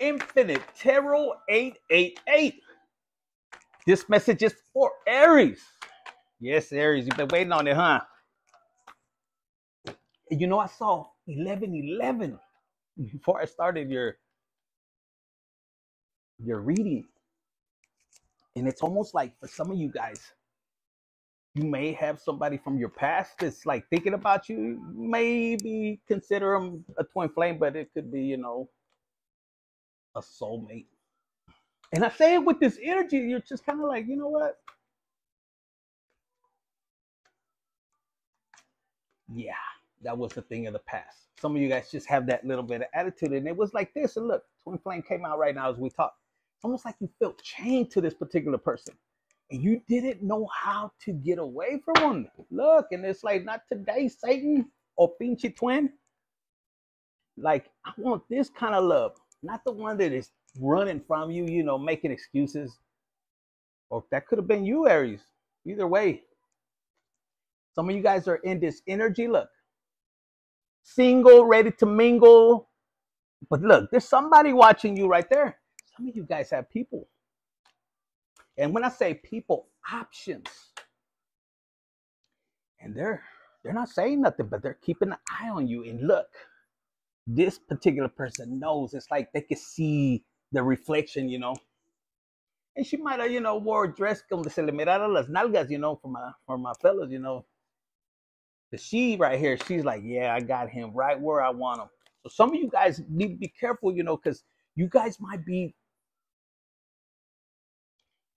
Sinfinitetarot888. This message is for Aries. Yes, Aries, you've been waiting on it, huh? And you know, I saw 1111 before I started your reading. And it's almost like for some of you guys, you may have somebody from your past that's like thinking about you. Maybe consider them a twin flame, but it could be, you know, a soulmate. And I say it with this energy, you're just kind of like, you know what? Yeah, that was the thing of the past. Some of you guys just have that little bit of attitude, and it was like this. And look, twin flame came out right now as we talk. It's almost like you felt chained to this particular person, and you didn't know how to get away from them. Look, and it's like, not today, Satan or pinche twin. Like, I want this kind of love, not the one that is running from you, you know, making excuses. Or that could have been you, Aries. Either way, some of you guys are in this energy. Look, single, ready to mingle. But look, there's somebody watching you right there. Some of you guys have people. And when I say people, options. And they're not saying nothing, but they're keeping an eye on you. And look, this particular person knows. It's like they can see the reflection, you know. And she might have, you know, wore a dress como se le miraron las nalgas, you know, for my fellas, you know. The she right here, she's like, yeah, I got him right where I want him. So some of you guys need to be careful, you know, because you guys might be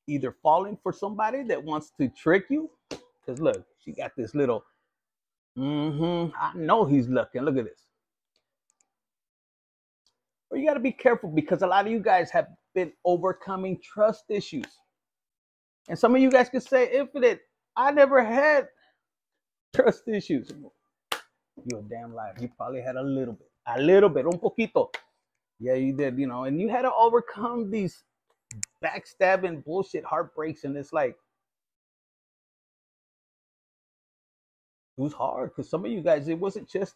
either falling for somebody that wants to trick you. Because look, she got this little, I know he's looking. Look at this. Or you got to be careful because a lot of you guys have been overcoming trust issues. And some of you guys could say, Infinite, I never had trust issues. You're a damn liar. You probably had a little bit, un poquito. Yeah, you did, you know, and you had to overcome these backstabbing bullshit heartbreaks. And it's like, it was hard because some of you guys, it wasn't just,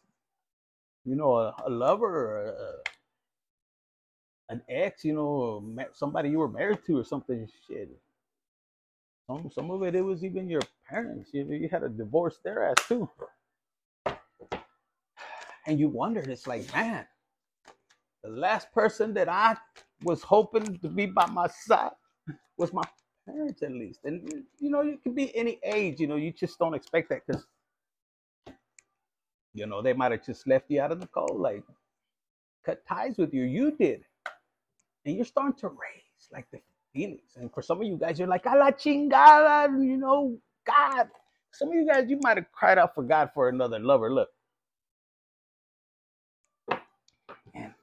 you know, a lover or an ex, you know, somebody you were married to or something. Shit. Some of it was even your parents. You had a divorce their ass too. And you wondered, it's like, man, the last person that I was hoping to be by my side was my parents, at least. And, you know, it could be any age, you know, you just don't expect that because, you know, they might have just left you out in the cold, like cut ties with you. You did. And you're starting to raise like the feelings. And for some of you guys, you're like, a la chingada, you know, God. Some of you guys, you might have cried out for God for another lover. Look. And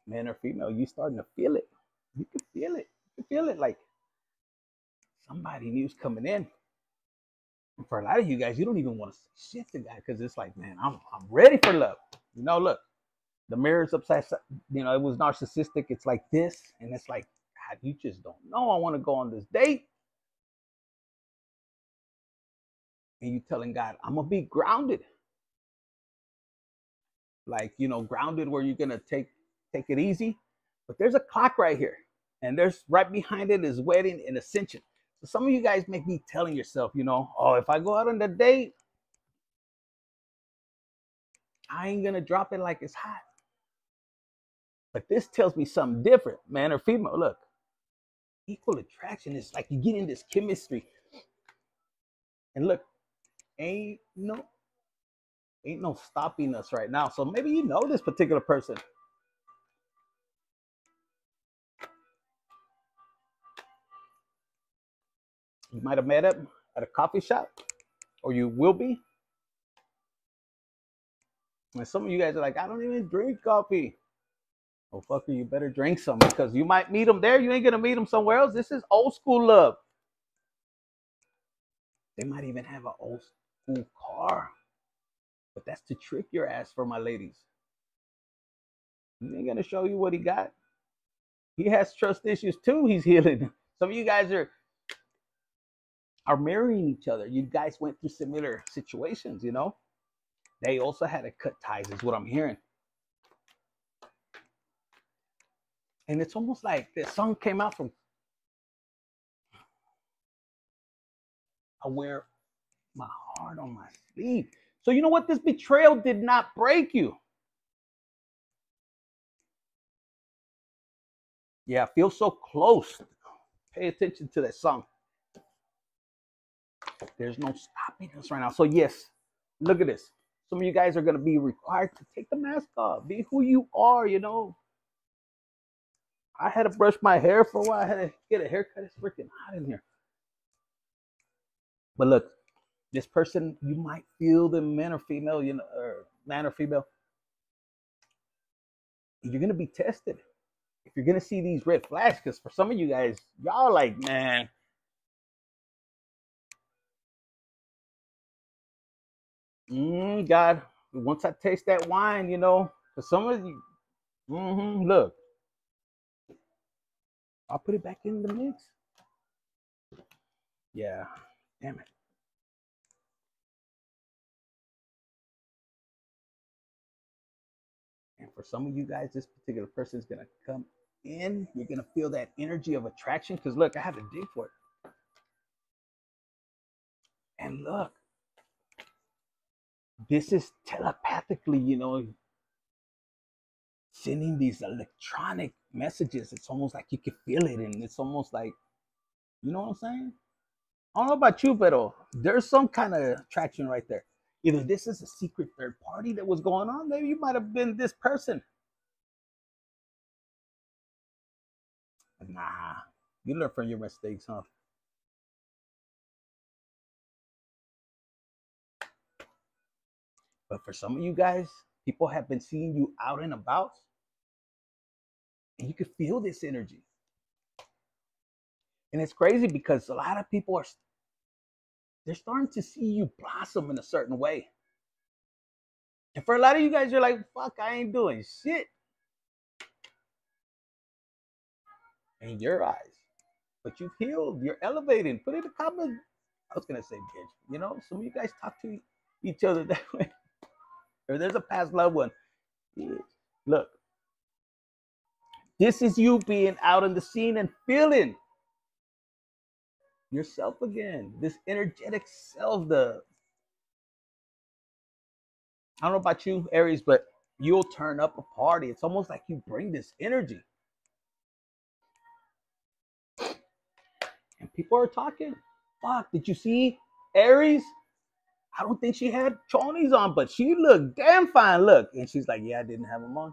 man or female, you starting to feel it. You can feel it. You can feel it like somebody new's coming in. And for a lot of you guys, you don't even want to say shit to God because it's like, man, I'm ready for love. You know, look. The mirror's upside, you know, it was narcissistic. It's like this. And it's like, God, you just don't know. I want to go on this date. And you telling God, I'm going to be grounded. Like, you know, grounded where you're going to take it easy. But there's a clock right here. And there's right behind it is wedding and ascension. So some of you guys may be telling yourself, you know, oh, if I go out on the date, I ain't going to drop it like it's hot. But this tells me something different, man or female. Look, equal attraction is like you get in this chemistry. And look, ain't no stopping us right now. So maybe you know this particular person. You might have met him at a coffee shop, or you will be. And some of you guys are like, I don't even drink coffee. Oh, fucker, you better drink some because you might meet them there. You ain't going to meet them somewhere else. This is old school love. They might even have an old school car. But that's to trick your ass for my ladies. He ain't going to show you what he got. He has trust issues too. He's healing. Some of you guys are marrying each other. You guys went through similar situations, you know. They also had to cut ties is what I'm hearing. And it's almost like this song came out from, I wear my heart on my sleeve. So you know what? This betrayal did not break you. Yeah, feel so close. Pay attention to that song. There's no stopping us right now. So yes, look at this. Some of you guys are going to be required to take the mask off. Be who you are, you know. I had to brush my hair for a while. I had to get a haircut. It's freaking hot in here. But look, this person, you might feel the man or female, you know, or man or female. You're going to be tested. If you're going to see these red flags, because for some of you guys, y'all like, man, God, once I taste that wine, you know, for some of you, look, I'll put it back in the mix. Yeah, damn it. And for some of you guys, this particular person is going to come in. You're going to feel that energy of attraction. Because look, I had to dig for it. And look, this is telepathically, you know, sending these electronic messages. It's almost like you can feel it. And it's almost like, you know what I'm saying? I don't know about you, but there's some kind of attraction right there. Either this is a secret third party that was going on. Maybe you might have been this person. Nah, you learn from your mistakes, huh? But for some of you guys, people have been seeing you out and about, and you can feel this energy. And it's crazy because a lot of people they're starting to see you blossom in a certain way. And for a lot of you guys, you're like, fuck, I ain't doing shit. In your eyes. But you've healed, you're elevating. Put in the comment. I was gonna say bitch. You know, some of you guys talk to each other that way. Or there's a past loved one. Look, this is you being out in the scene and feeling yourself again. This energetic self. I don't know about you, Aries, but you'll turn up a party. It's almost like you bring this energy. And people are talking. Fuck, did you see Aries? I don't think she had chonies on, but she looked damn fine. Look. And she's like, yeah, I didn't have them on.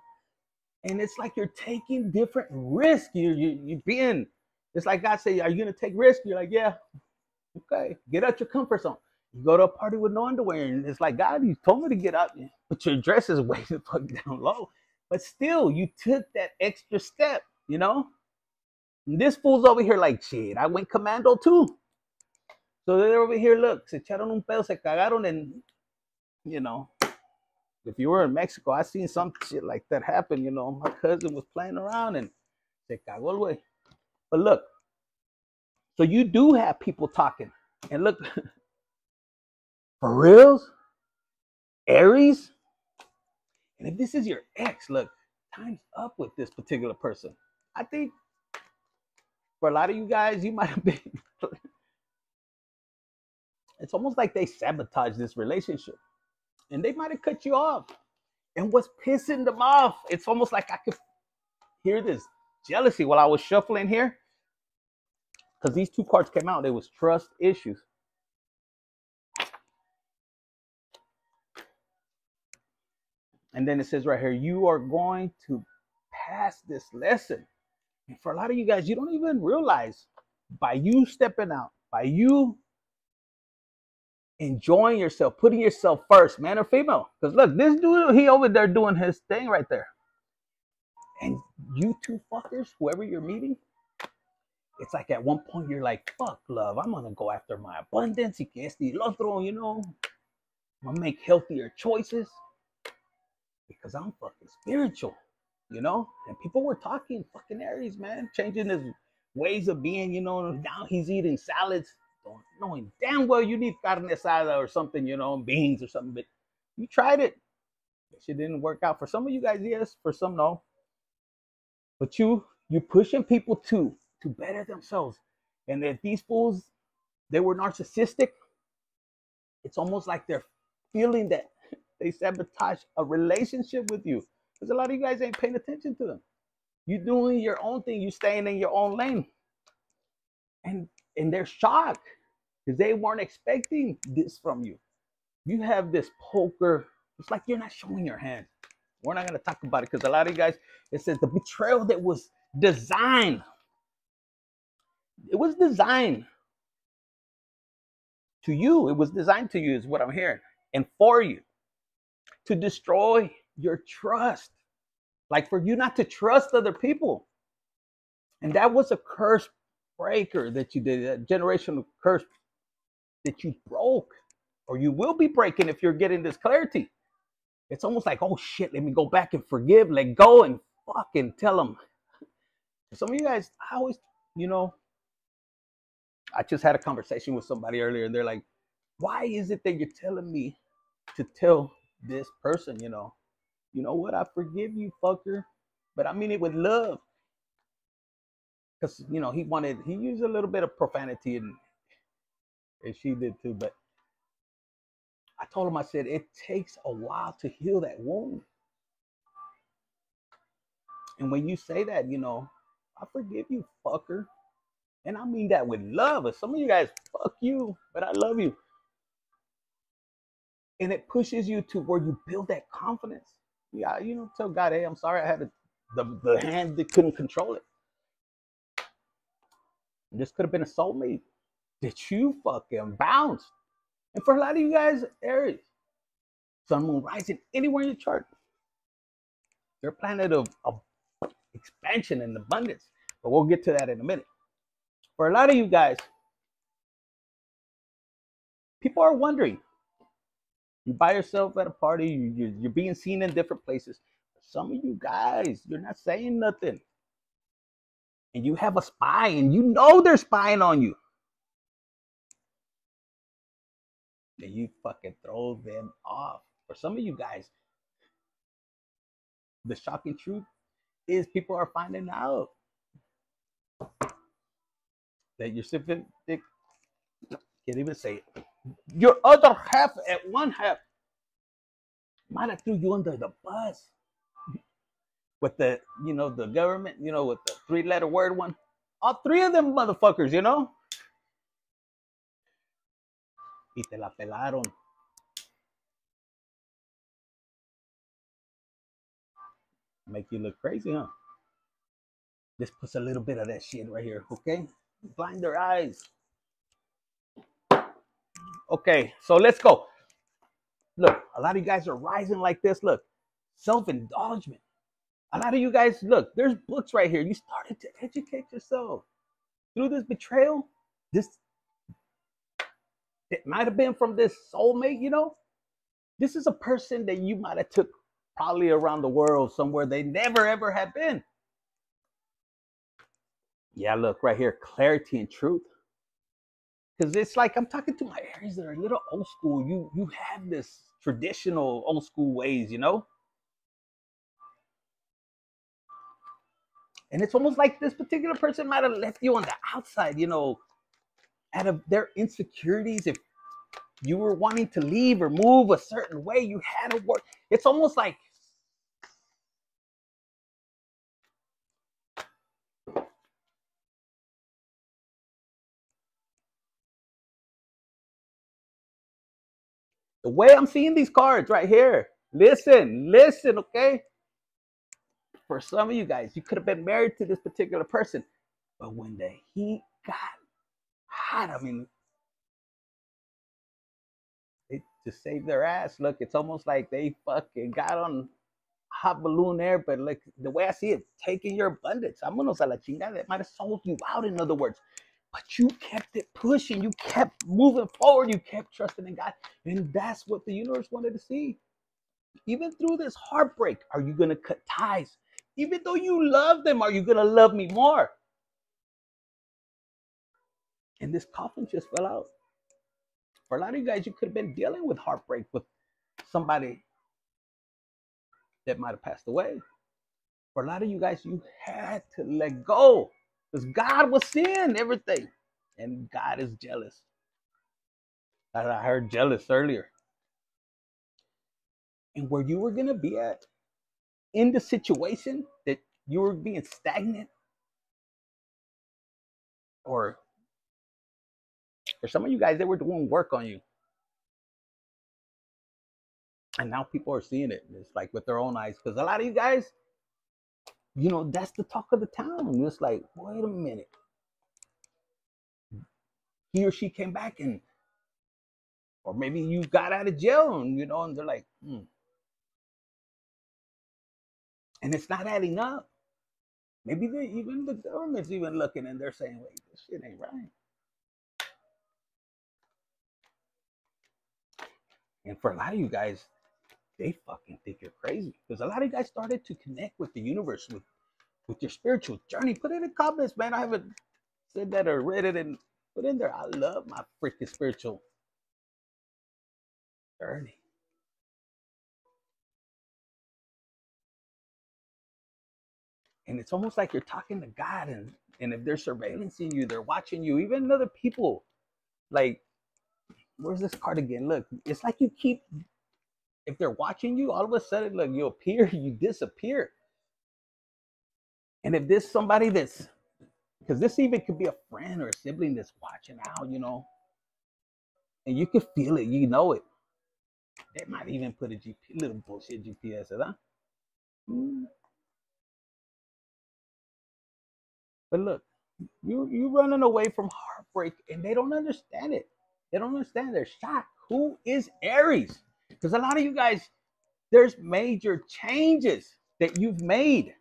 And it's like you're taking different risks. You're being, it's like God said, are you going to take risks? You're like, yeah, okay. Get out your comfort zone. You go to a party with no underwear, and it's like, God, you told me to get out, but your dress is way the fuck down low. But still, you took that extra step, you know? And this fool's over here like, shit, I went commando too. So they're over here, look, se echaron un pedo, se cagaron, and, you know, if you were in Mexico, I seen some shit like that happen, you know. My cousin was playing around and se cagó el güey. But look, so you do have people talking. And look, for reals, Aries, and if this is your ex, look, time's up with this particular person. I think for a lot of you guys, you might have been, it's almost like they sabotaged this relationship. And they might have cut you off. And what's pissing them off, it's almost like I could hear this jealousy while I was shuffling here. Because these two cards came out, there was trust issues. And then it says right here, you are going to pass this lesson. And for a lot of you guys, you don't even realize by you stepping out, by you enjoying yourself, putting yourself first, man or female. Because look, this dude, he over there doing his thing right there. And you two fuckers, whoever you're meeting, it's like at one point you're like, fuck love, I'm gonna go after my abundance, y que este y el otro, you know. I'm gonna make healthier choices because I'm fucking spiritual, you know. And people were talking, fucking Aries, man, changing his ways of being, you know. Now he's eating salads, knowing damn well you need carne asada or something, you know, beans or something. But you tried it, that shit didn't work out. For some of you guys, yes. For some, no. But you You're pushing people to better themselves. And if these fools, they were narcissistic, it's almost like they're feeling that they sabotage a relationship with you. Because a lot of you guys ain't paying attention to them. You're doing your own thing. You're staying in your own lane. And they're shocked because they weren't expecting this from you. You have this poker. It's like you're not showing your hand. We're not going to talk about it because a lot of you guys, it says the betrayal that was designed. It was designed to you. It was designed to you is what I'm hearing. And for you. To destroy your trust. Like for you not to trust other people. And that was a curse breaker that you did. A generational curse that you broke. Or you will be breaking if you're getting this clarity. It's almost like, oh shit, let me go back and forgive, let go and fucking tell them. Some of you guys, I always, I just had a conversation with somebody earlier and they're like, why is it that you're telling me to tell this person, you know what, I forgive you, fucker, but I mean it with love. Because, he used a little bit of profanity and she did too, but I told him, I said, it takes a while to heal that wound. And when you say that, I forgive you, fucker. And I mean that with love. Some of you guys, fuck you, but I love you. And it pushes you to where you build that confidence. Yeah, tell God, hey, I'm sorry I had the hand that couldn't control it. This could have been a soulmate that you fucking bounced. And for a lot of you guys, Aries, Sun, Moon, Rising, anywhere in your chart, you're a planet of expansion and abundance. But we'll get to that in a minute. For a lot of you guys, people are wondering. You by yourself at a party, you're being seen in different places. Some of you guys, you're not saying nothing. And you have a spy, and you know they're spying on you. And you fucking throw them off. For some of you guys, the shocking truth is people are finding out that you're sipping dick. Can't even say it. Your other half at one half might have threw you under the bus with the, the government, with the 3-letter word one. All 3 of them motherfuckers, Y te la pelaron. Make you look crazy, huh? This puts a little bit of that shit right here, okay? Blind their eyes. Okay, so let's go. Look, a lot of you guys are rising like this. Look, self-indulgence. A lot of you guys, look, there's books right here. You started to educate yourself. Through this betrayal, it might have been from this soulmate, This is a person that you might have took probably around the world somewhere they never ever had been. Yeah, look right here, clarity and truth. Because it's like I'm talking to my Aries that are a little old school. You have this traditional old school ways, And it's almost like this particular person might have left you on the outside, out of their insecurities. If you were wanting to leave or move a certain way, you had to work. It's almost like the way I'm seeing these cards right here. Listen, okay? For some of you guys, you could have been married to this particular person, but when the heat got hot, I mean, they just saved their ass. Look, it's almost like they fucking got on hot balloon air, but like the way I see it, taking your abundance. Vámonos a la chingada. That might have sold you out, in other words. But you kept it pushing. You kept moving forward. You kept trusting in God. And that's what the universe wanted to see. Even through this heartbreak, are you going to cut ties? Even though you love them, are you going to love me more? And this coffin just fell out. For a lot of you guys, you could have been dealing with heartbreak with somebody that might have passed away. For a lot of you guys, you had to let go because God was seeing everything, and God is jealous. I heard jealous earlier. And where you were going to be at in the situation that you were being stagnant, or for some of you guys, they were doing work on you. And now people are seeing it. It's like with their own eyes. Because a lot of you guys, you know, that's the talk of the town. It's like, wait a minute. He or she came back and, or maybe you got out of jail and, you know, and they're like, And it's not adding up. Maybe even the government's even looking and they're saying, wait, this shit ain't right. And for a lot of you guys, they fucking think you're crazy. Because a lot of you guys started to connect with the universe, with your spiritual journey. Put it in the comments, man. I haven't said that or read it and put in there. I love my freaking spiritual journey. And it's almost like you're talking to God, and if they're surveillancing you, they're watching you, even other people. Like, where's this card again? Look, it's like you keep, if they're watching you, all of a sudden, look, you appear, you disappear. And if there's somebody that's, because this even could be a friend or a sibling that's watching out, you know, and you can feel it, you know it. They might even put a little bullshit GPS, huh? But look, you running away from heartbreak, and they don't understand it. They don't understand. They're shocked. Who is Aries? Because a lot of you guys, there's major changes that you've made,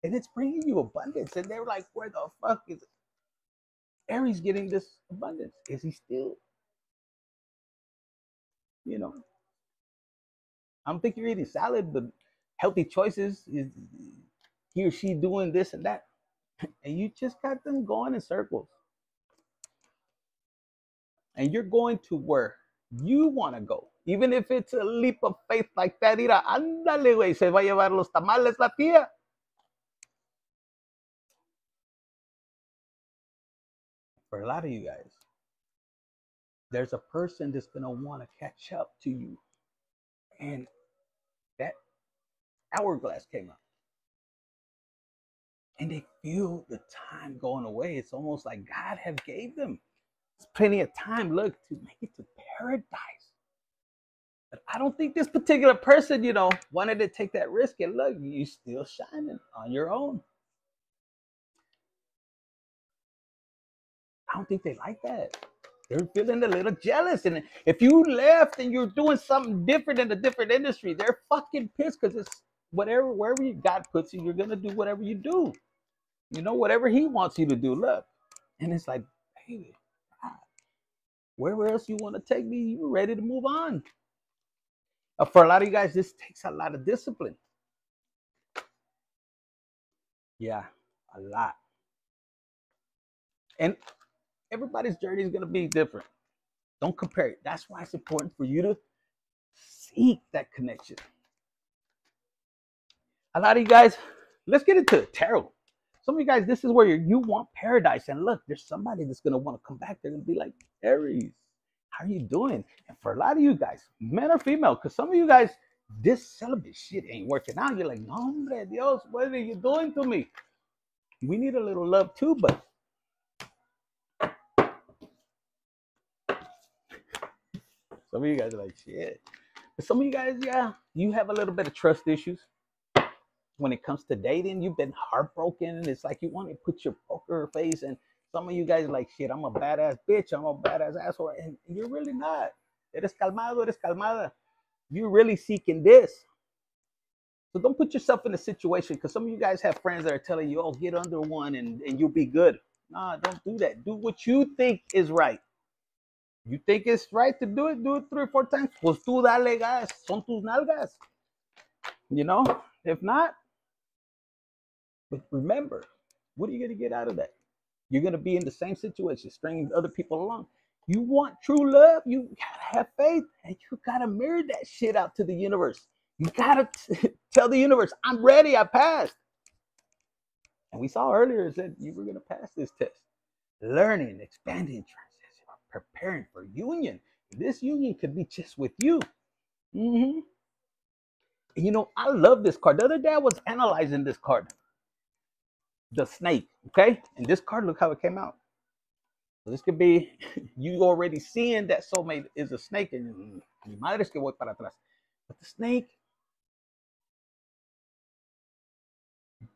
and it's bringing you abundance. And they're like, where the fuck is Aries getting this abundance? Is he still, you know? I don't think you're eating salad, but healthy choices. Is he or she doing this and that? And you just got them going in circles. And you're going to where you want to go. Even if it's a leap of faith like that, mira, ándale, güey, se va a llevar los tamales la tía. For a lot of you guys, there's a person that's going to want to catch up to you. And that hourglass came up. And they feel the time going away. It's almost like God have gave them plenty of time, look, to make it to paradise. But I don't think this particular person, you know, wanted to take that risk. And look, you still shining on your own. I don't think they like that. They're feeling a little jealous. And if you left and you're doing something different in a different industry, they're fucking pissed because it's whatever, wherever God puts you, you're going to do whatever you do. You know, whatever he wants you to do, look. And it's like, hey, wherever else you want to take me, you're ready to move on. For a lot of you guys, this takes a lot of discipline. Yeah, a lot. And everybody's journey is going to be different. Don't compare it. That's why it's important for you to seek that connection. A lot of you guys, let's get into tarot. Some of you guys, this is where you want paradise. And look, there's somebody that's going to want to come back. They're going to be like, Aries, how are you doing? And for a lot of you guys, men or female, because some of you guys, this celibate shit ain't working out. You're like, no, hombre, Dios, what are you doing to me? We need a little love too, but some of you guys are like, shit. But some of you guys, yeah, you have a little bit of trust issues. When it comes to dating, you've been heartbroken. It's like you want to put your poker face, and some of you guys are like, shit, I'm a badass bitch. I'm a badass asshole. And you're really not. Eres calmado, eres calmada. You're really seeking this. So don't put yourself in a situation, because some of you guys have friends that are telling you, oh, get under one and you'll be good. Nah, don't do that. Do what you think is right. You think it's right to do it 3 or 4 times. Pues tú dale gas. Son tus nalgas. You know? If not, but remember, what are you going to get out of that? You're going to be in the same situation, stringing other people along. You want true love, you got to have faith, and you got to mirror that shit out to the universe. You gotta tell the universe, I'm ready, I passed. And we saw earlier that you were gonna pass this test. Learning, expanding, transition, preparing for union. This union could be just with you. Mm-hmm. And you know, I love this card. The other day I was analyzing this card, the snake. Okay, and this card, look how it came out. So this could be you already seeing that soulmate is a snake, and mi madre es que voy para atrás. But the snake,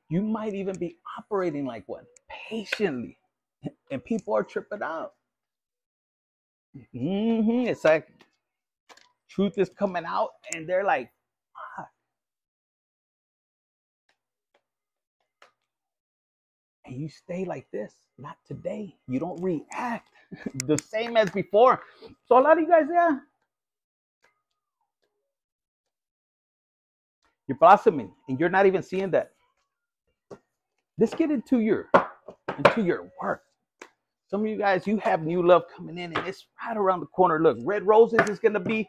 you might even be operating like one, patiently, and people are tripping out. It's like truth is coming out, and they're like, fuck. And you stay like this. Not today. You don't react the same as before. So a lot of you guys, yeah, you're blossoming, and you're not even seeing that. Let's get into your work. Some of you guys, you have new love coming in, and it's right around the corner. Look, red roses is going to be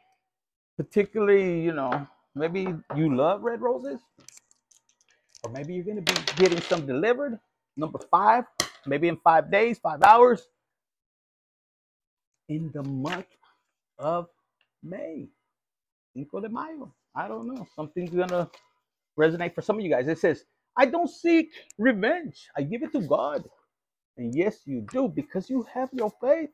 particularly, you know, maybe you love red roses, or maybe you're going to be getting some delivered. Number 5, maybe in 5 days, 5 hours, in the month of May, Cinco de Mayo. I don't know. Something's going to resonate for some of you guys. It says, I don't seek revenge. I give it to God. And yes, you do, because you have your faith.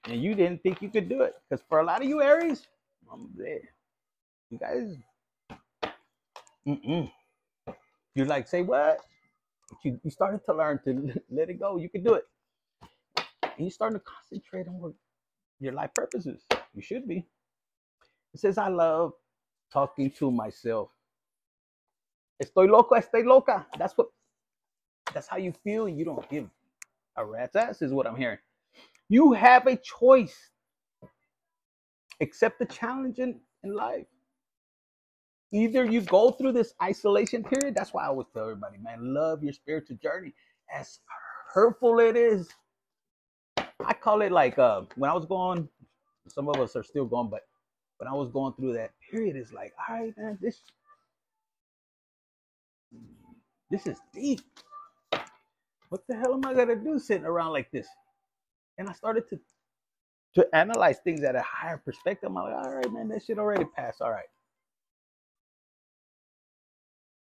And you didn't think you could do it. Because for a lot of you Aries, I'm there. You guys, you're like, say what? You started to learn to let it go. You can do it. And you're starting to concentrate on what your life purpose is. You should be. It says, I love talking to myself. Estoy loco, estoy loca. That's how you feel, and you don't give a rat's ass is what I'm hearing. You have a choice. Accept the challenge in life. Either you go through this isolation period. That's why I always tell everybody, man, love your spiritual journey. As hurtful it is, I call it like when I was going, some of us are still going, but when I was going through that period, it's like, all right, man, this is deep. What the hell am I gonna do sitting around like this? And I started to analyze things at a higher perspective. I'm like, all right, man, that shit already passed. All right.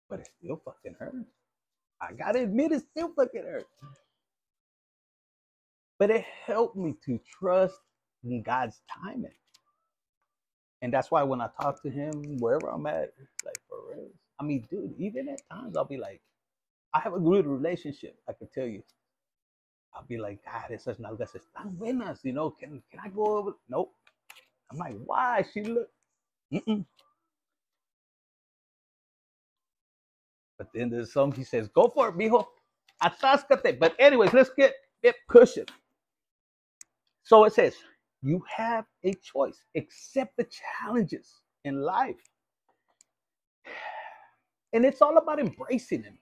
But it still fucking hurts. I gotta admit, it still fucking hurts. But it helped me to trust in God's timing. And that's why when I talk to him, wherever I'm at, it's like, for real. I mean, dude, even at times I'll be like, I have a good relationship, I can tell you. I'll be like, God, esas nalgas están buenas, you know, can I go over? Nope. I'm like, why? She look. But then there's some, he says, go for it, mijo. Atáscate. But anyways, let's get pushing. So it says, you have a choice. Accept the challenges in life. And it's all about embracing them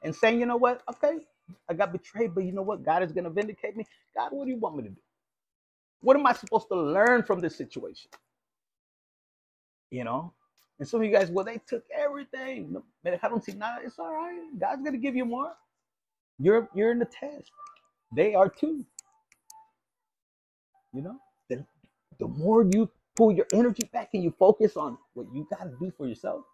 and saying, you know what? Okay, I got betrayed, but you know what? God is going to vindicate me. God, what do you want me to do? What am I supposed to learn from this situation? You know? And some of you guys, well, they took everything. Me dejaron sin nada. It's all right. God's going to give you more. You're in the test. They are too. You know? The more you pull your energy back and you focus on what you got to do for yourself,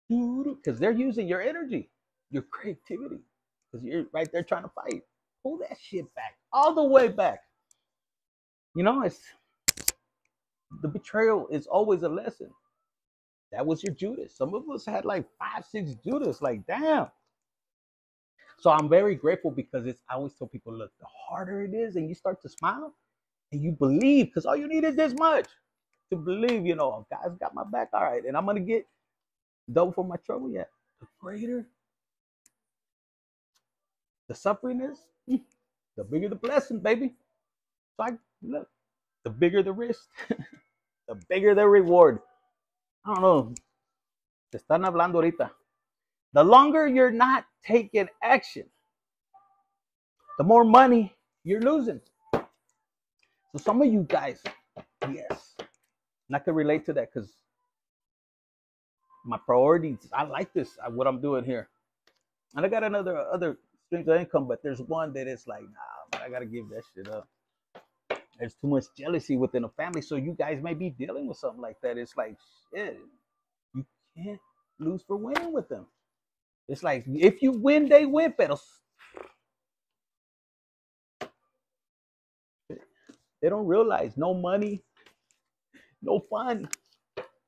because they're using your energy, your creativity, because you're right there trying to fight. Pull that shit back, all the way back. You know, it's the betrayal is always a lesson. That was your Judas. Some of us had like 5, 6 Judas. Like, damn. So I'm very grateful because I always tell people, look, the harder it is, and you start to smile and you believe, because all you need is this much to believe, you know, God's got my back. All right, and I'm gonna get double for my trouble. Yet the greater the suffering is, the bigger the blessing, baby. So look, the bigger the risk, the bigger the reward. I don't know. Te están hablando ahorita. The longer you're not taking action, the more money you're losing. So some of you guys, Yes. And I can relate to that because my priorities, I like this, what I'm doing here. And I got other streams of income, but there's one that is like, nah, man, I got to give that shit up. There's too much jealousy within a family. So you guys may be dealing with something like that. It's like, shit, you can't lose for winning with them. It's like, if you win, they win, pero they don't realize no money, no fun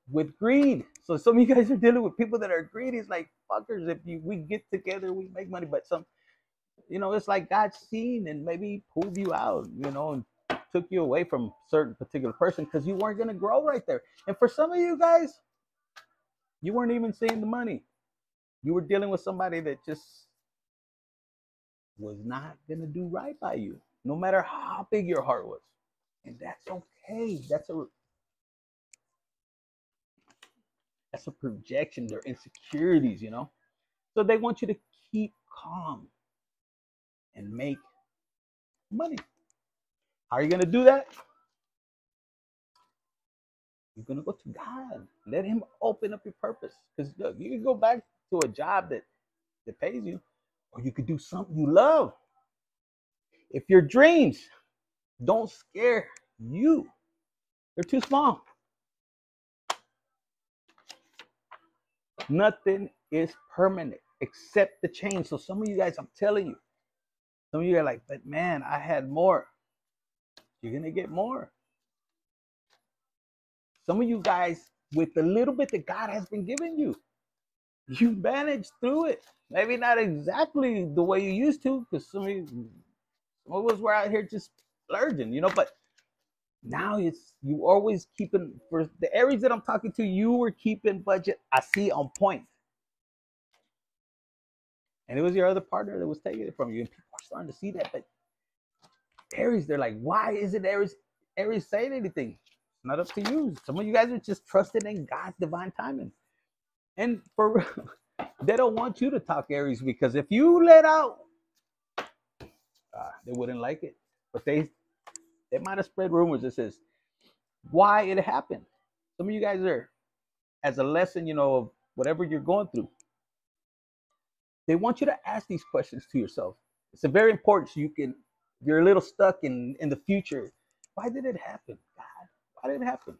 with greed. So some of you guys are dealing with people that are greedy. It's like, fuckers, if we get together, we make money. But some, it's like God seen and maybe pulled you out, and took you away from a certain particular person because you weren't going to grow right there. And for some of you guys, you weren't even seeing the money. You were dealing with somebody that just was not going to do right by you, no matter how big your heart was. And that's okay. That's a projection. They're insecurities, So they want you to keep calm and make money. How are you going to do that? You're going to go to God. Let him open up your purpose. Because look, you can go back to a job that pays you, or you could do something you love. If your dreams don't scare you, they're too small. Nothing is permanent except the change. So some of you guys, I'm telling you, some of you are like, but man, I had more. You're going to get more. Some of you guys, with the little bit that God has been giving you, you managed through it. Maybe not exactly the way you used to, because some of us were out here just splurging, but now you always keeping, for the Aries that I'm talking to, you were keeping budget, I see, on point. And it was your other partner that was taking it from you. And people are starting to see that. But Aries, they're like, why isn't Aries saying anything? It's not up to you. Some of you guys are just trusting in God's divine timing. And for they don't want you to talk, Aries, because if you let out, they wouldn't like it. But they might have spread rumors that says why it happened. Some of you guys are, as a lesson, of whatever you're going through, they want you to ask these questions to yourself. It's very important, so you're a little stuck in the future. Why did it happen, God? Why did it happen?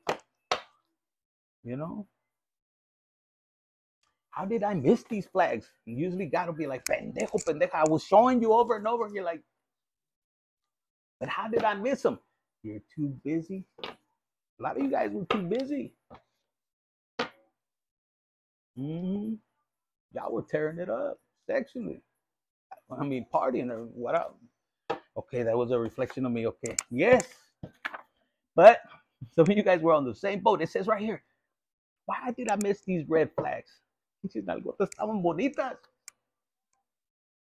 How did I miss these flags? And usually God will be like, pendejo, pendeja. I was showing you over and over, and you're like, but how did I miss them? You're too busy. A lot of you guys were too busy. Y'all were tearing it up sexually. I mean, partying or what else? Okay, that was a reflection of me. Okay, yes. But some of you guys were on the same boat. It says right here, why did I miss these red flags? Pinches nalgotas estaban bonitas.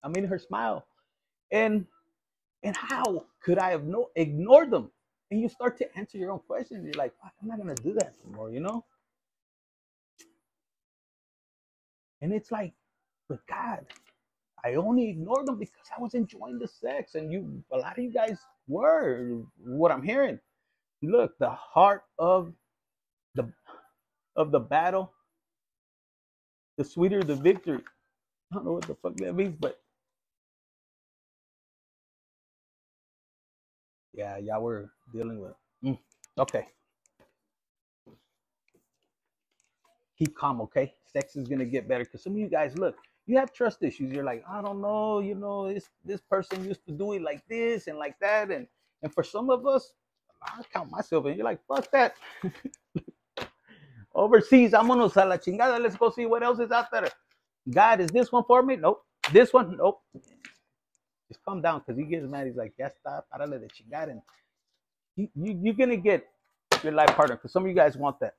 I mean, her smile. And how could I have ignored them? And you start to answer your own questions. You're like, I'm not going to do that anymore, And it's like, but God, I only ignored them because I was enjoying the sex. And a lot of you guys were, what I'm hearing. Look, the heart of the battle, the sweeter the victory. I don't know what the fuck that means, but yeah, y'all were dealing with. Okay. Keep calm, okay? Sex is gonna get better because some of you guys, look, you have trust issues. You're like, I don't know, this person used to do it like this and like that, and for some of us, I count myself, and you're like, fuck that. Overseas, vámonos a la chingada. Let's go see what else is out there. God, is this one for me? Nope. This one? Nope. Just calm down, because he gets mad. He's like, ya está, párale de chingar. And you're going to get your life partner, because some of you guys want that.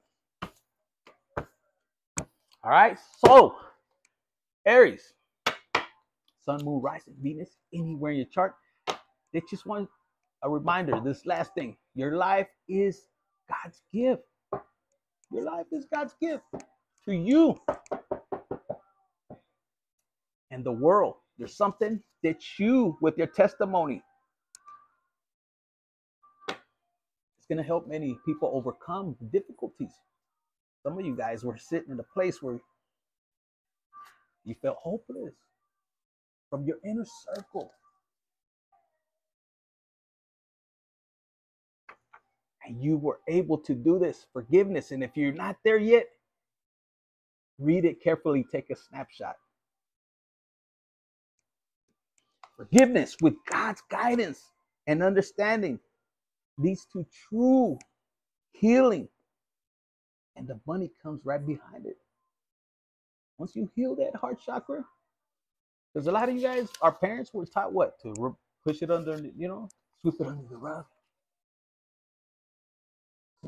All right? So, Aries, Sun, Moon, Rising, Venus, anywhere in your chart. They just want a reminder, this last thing. Your life is God's gift. Your life is God's gift to you and the world. There's something that you, with your testimony, It's going to help many people overcome difficulties. Some of you guys were sitting in a place where you felt hopeless from your inner circle. And you were able to do this. Forgiveness. And if you're not there yet, read it carefully. Take a snapshot. Forgiveness with God's guidance and understanding leads to true healing. And the money comes right behind it. Once you heal that heart chakra, because a lot of you guys, our parents were taught what? To push it under, sweep it under the rug.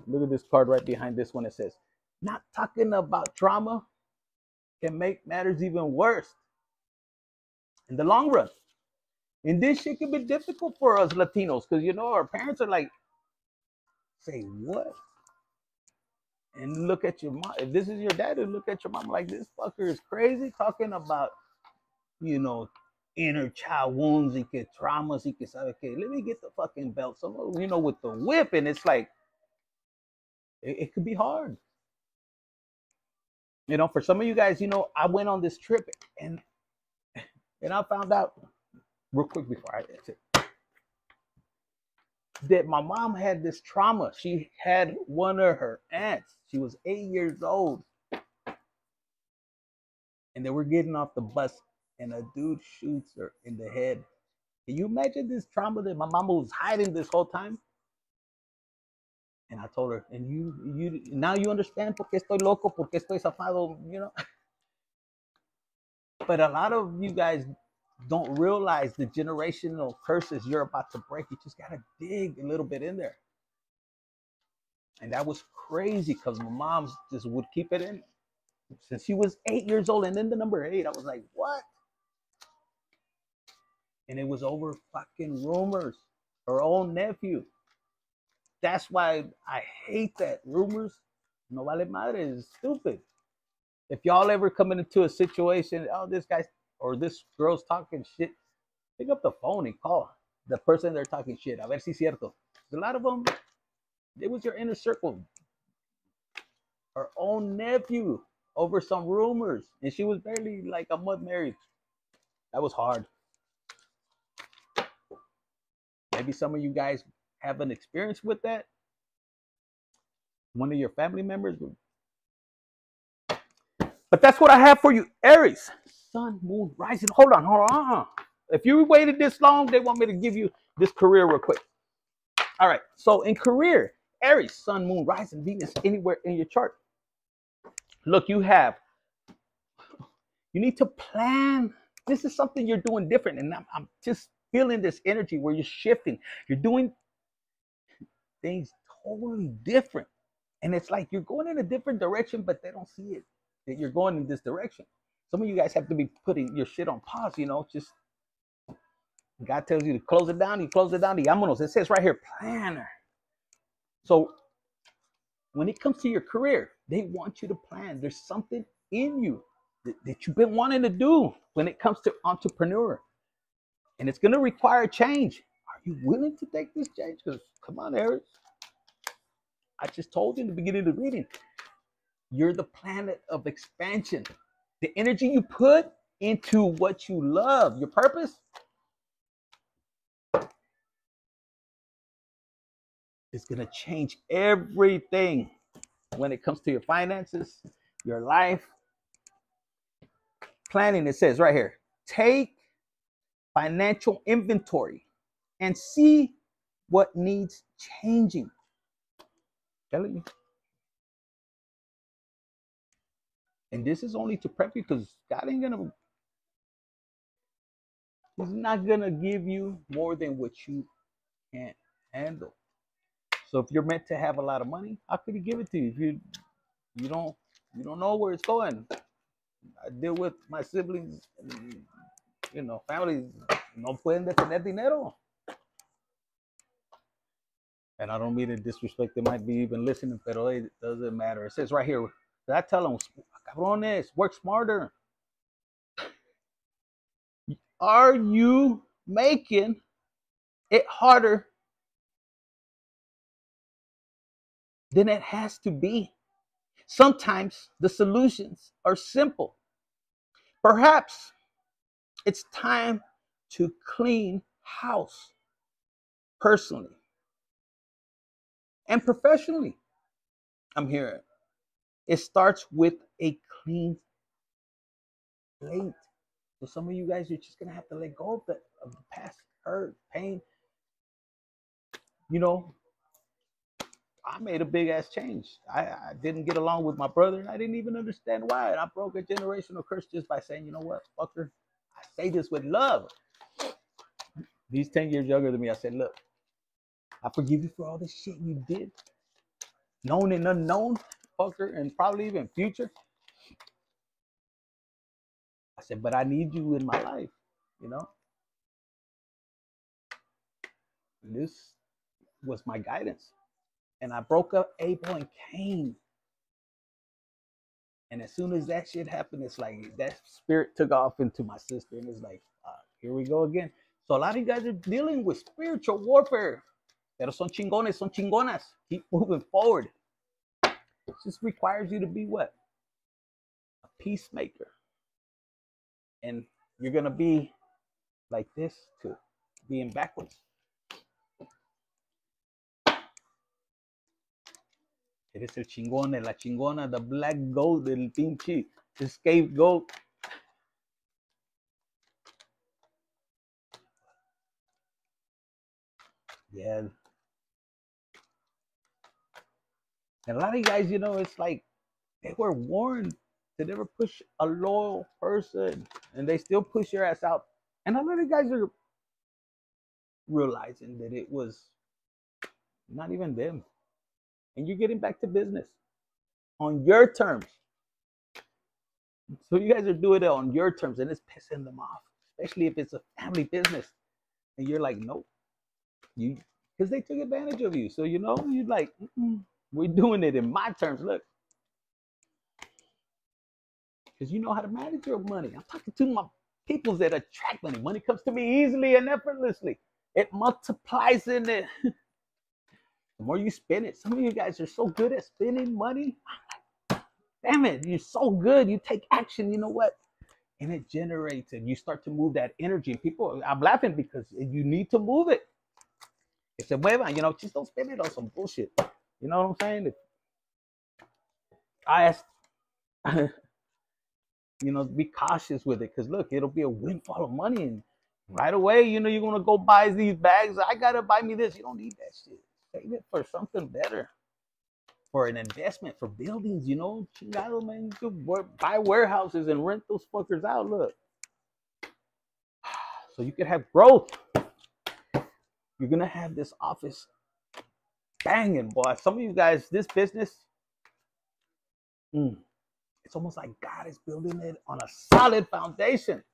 Look at this card right behind this one. It says, not talking about trauma can make matters even worse in the long run. And this shit can be difficult for us Latinos because, our parents are like, say what? And look at your mom. If this is your dad, and look at your mom like, this fucker is crazy talking about, inner child wounds, y que traumas, y que sabe que, let me get the fucking belt. So, with the whip, and it's like, it could be hard. For some of you guys, I went on this trip and I found out real quick before that's it, that my mom had this trauma. She had one of her aunts. She was 8 years old. And they were getting off the bus and a dude shoots her in the head. Can you imagine this trauma that my mama was hiding this whole time? And I told her, and you now you understand por qué estoy loco, por qué estoy zafado, But a lot of you guys don't realize the generational curses you're about to break. You just gotta dig a little bit in there. And that was crazy because my mom just would keep it in since she was 8 years old. And then the number 8, I was like, what? And it was over fucking rumors. Her own nephew. That's why I hate that. Rumors, no vale madre, is stupid. If y'all ever come into a situation, oh, this guy's or this girl's talking shit, pick up the phone and call the person they're talking shit. A ver si es cierto. A lot of them, it was your inner circle. Her own nephew over some rumors. And she was barely like a month married. That was hard. Maybe some of you guys have an experience with that. One of your family members. But that's what I have for you, Aries. Sun, moon, rising. Hold on. If you waited this long, they want me to give you this career real quick. All right. So in career, Aries, sun, moon, rising, Venus, anywhere in your chart. Look, you need to plan. This is something you're doing different. And I'm just feeling this energy where you're shifting. You're doing things totally different. And it's like you're going in a different direction, but they don't see it, that you're going in this direction. Some of you guys have to be putting your shit on pause, just God tells you to close it down, you close it down. It says right here, planner. So when it comes to your career, they want you to plan. There's something in you that you've been wanting to do when it comes to entrepreneur. And it's going to require change. Are you willing to take this change? Because come on, Aries. I just told you in the beginning of the reading, you're the planet of expansion. The energy you put into what you love, your purpose, is going to change everything when it comes to your finances, your life. Planning, it says right here, take financial inventory and see what needs changing. Telling you. And this is only to prep you because God ain't gonna, He's not gonna give you more than what you can't handle. So if you're meant to have a lot of money, how could He give it to you? If you don't know where it's going. I deal with my siblings, families no pueden detener dinero. And I don't mean to disrespect, they might be even listening, but it doesn't matter. It says right here, I tell them, cabrones, work smarter. Are you making it harder then it has to be. Sometimes the solutions are simple. Perhaps it's time to clean house personally and professionally. I'm hearing it starts with a clean slate. So some of you guys are just gonna have to let go of the past hurt, pain. You know, I made a big ass change. I didn't get along with my brother, and I didn't even understand why. And I broke a generational curse just by saying, you know what, fucker, I say this with love. He's 10 years younger than me. I said, look, I forgive you for all the shit you did, known and unknown, fucker, and probably even future. I said, but I need you in my life, you know? And this was my guidance. And I broke up Abel and Cain. And as soon as that shit happened, it's like that spirit took off into my sister. And it's like, here we go again. So a lot of you guys are dealing with spiritual warfare. Pero son chingones, son chingonas. Keep moving forward. It just requires you to be what? A peacemaker. And you're going to be like this too, being backwards. Eres el chingón, la chingona, the black goat, el pinche, the scapegoat. Yeah. And a lot of you guys, you know, it's like they were warned to never push a loyal person, and they still push your ass out. And a lot of you guys are realizing that it was not even them. And you're getting back to business on your terms. So you guys are doing it on your terms, and it's pissing them off, especially if it's a family business. And you're like, nope, you, because they took advantage of you. So you know, you're like, we're doing it in my terms. Look, because you know how to manage your money. I'm talking to my people that attract money. Money comes to me easily and effortlessly. It multiplies in it. The more you spend it, some of you guys are so good at spending money. Damn it, you're so good. You take action, you know what? And it generates, and you start to move that energy. And people, I'm laughing because you need to move it. If se muevan, you know, just don't spend it on some bullshit. You know what I'm saying? I asked, you know, be cautious with it, because look, it'll be a windfall of money. And right away, you know, you're going to go buy these bags. I got to buy me this. You don't need that shit. Save it for something better. For an investment, for buildings, you know, chingado, man. You could buy warehouses and rent those fuckers out. Look, so you could have growth. You're gonna have this office banging, boy. Some of you guys, this business, it's almost like God is building it on a solid foundation.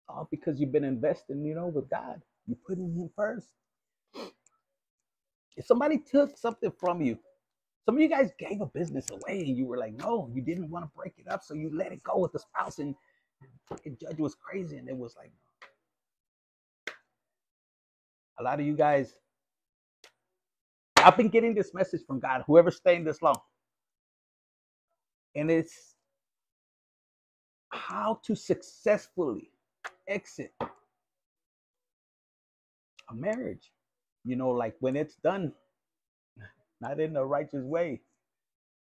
All because you've been investing, you know, with God. You're putting Him first. If somebody took something from you, some of you guys gave a business away and you were like, no, you didn't want to break it up, so you let it go with the spouse, and the fucking judge was crazy, and it was like, a lot of you guys, I've been getting this message from God, whoever's staying this long, and it's how to successfully exit a marriage. You know, like when it's done, not in a righteous way.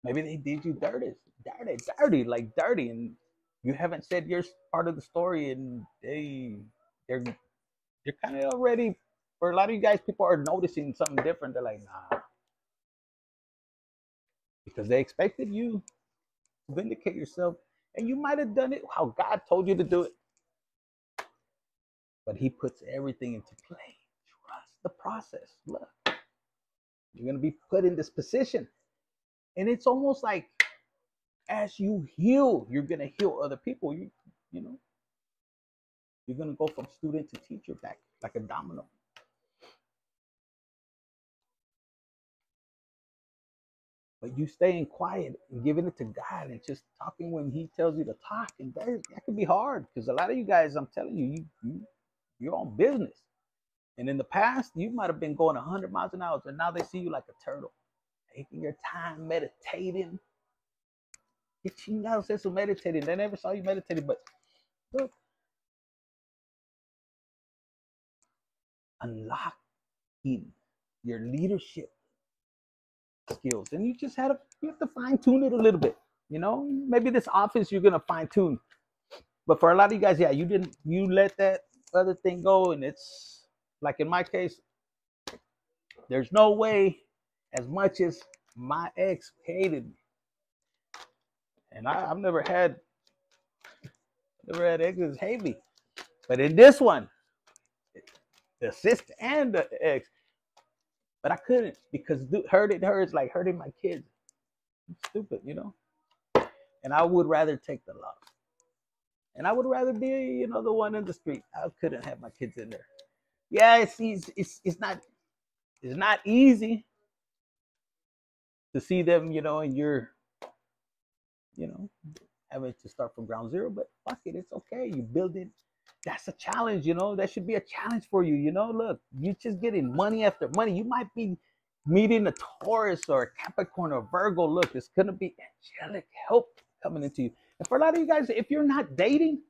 Maybe they did you dirty, and you haven't said your part of the story, and they're kind of already. For a lot of you guys, people are noticing something different. They're like, nah, because they expected you to vindicate yourself, and you might have done it how God told you to do it, but He puts everything into play. Trust the process. Look, you're gonna be put in this position. And it's almost like as you heal, you're gonna heal other people. You know, you're gonna go from student to teacher back like a domino. But you staying quiet and giving it to God and just talking when He tells you to talk, and that can be hard because a lot of you guys, I'm telling you, you're on business. And in the past, you might have been going 100 miles an hour, and now they see you like a turtle, taking your time, meditating. Get chingados eso meditating. They never saw you meditating, but look, unlocking your leadership skills, and you have to fine tune it a little bit. You know, maybe this office you're gonna fine tune, but for a lot of you guys, yeah, you let that other thing go, and it's like in my case, there's no way. As much as my ex hated me, and I've never had exes hate me, but in this one, the sister and the ex, but I couldn't because hurting her is like hurting my kids. It's stupid, you know. And I would rather take the love, and I would rather be, you know, the one in the street. I couldn't have my kids in there. Yeah, it's not easy to see them, you know, and you're, you know, having to start from ground zero, but fuck it, it's okay. You build it. That's a challenge, you know. That should be a challenge for you, you know. Look, you're just getting money after money. You might be meeting a Taurus or a Capricorn or Virgo. Look, it's gonna be angelic help coming into you. And for a lot of you guys, if you're not dating,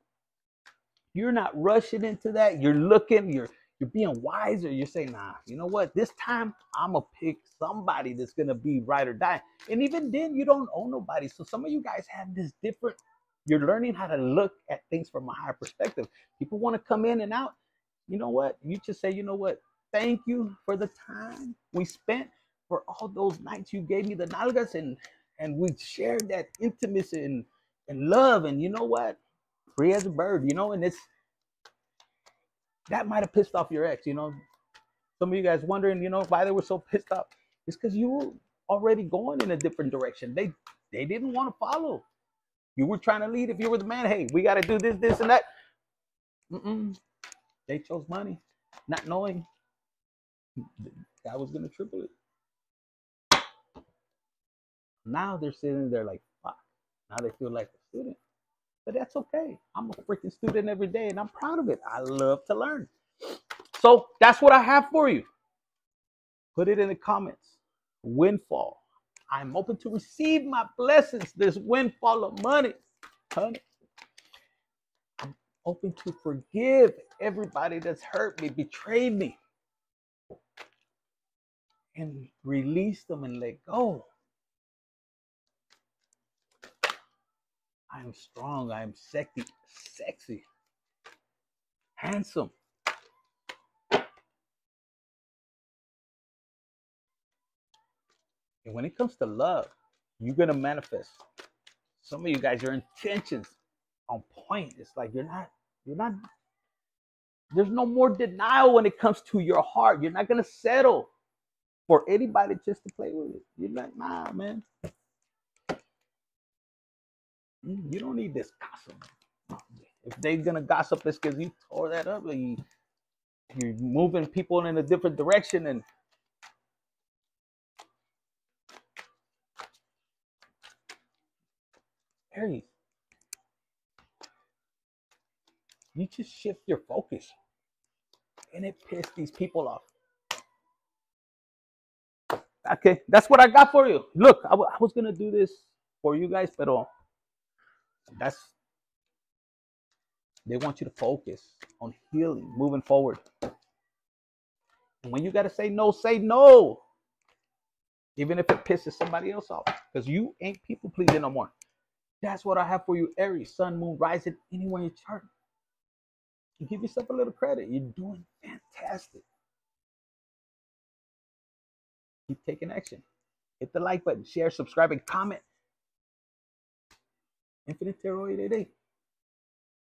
you're not rushing into that. You're looking, you're being wiser. You're saying, nah, you know what? This time I'm gonna pick somebody that's gonna be right or die. And even then, you don't own nobody. So some of you guys have this different. You're learning how to look at things from a higher perspective. People want to come in and out. You know what? You just say, you know what? Thank you for the time we spent, for all those nights you gave me the nalgas, and we shared that intimacy and love. And you know what? Free as a bird, you know. And it's that might have pissed off your ex, you know. Some of you guys wondering, you know, why they were so pissed off. It's because you were already going in a different direction. They didn't want to follow. You were trying to lead. If you were the man, hey, we got to do this, this, and that. They chose money, not knowing I was going to triple it. Now they're sitting there like, fuck. Now they feel like a student. But that's okay. I'm a freaking student every day, and I'm proud of it. I love to learn. So that's what I have for you. Put it in the comments. Windfall. I'm open to receive my blessings. This windfall of money, honey. I'm open to forgive everybody that's hurt me, betrayed me, and release them and let go. I'm strong. I'm sexy, handsome. And when it comes to love, you're going to manifest. Some of you guys, your intentions on point. It's like you're not, there's no more denial when it comes to your heart. You're not going to settle for anybody just to play with it. You're like, nah, man. You don't need this gossip. If they're going to gossip, it's because you tore that up. You're moving people in a different direction. And Aries, you just shift your focus, and it pissed these people off. Okay, that's what I got for you. Look, I was gonna do this for you guys, but they want you to focus on healing, moving forward. And when you gotta say no, say no, even if it pisses somebody else off, because you ain't people pleasing no more. That's what I have for you, Aries, Sun, Moon, Rising, anywhere in your chart. You give yourself a little credit. You're doing fantastic. Keep taking action. Hit the like button, share, subscribe, and comment. Infinite Tarot 888.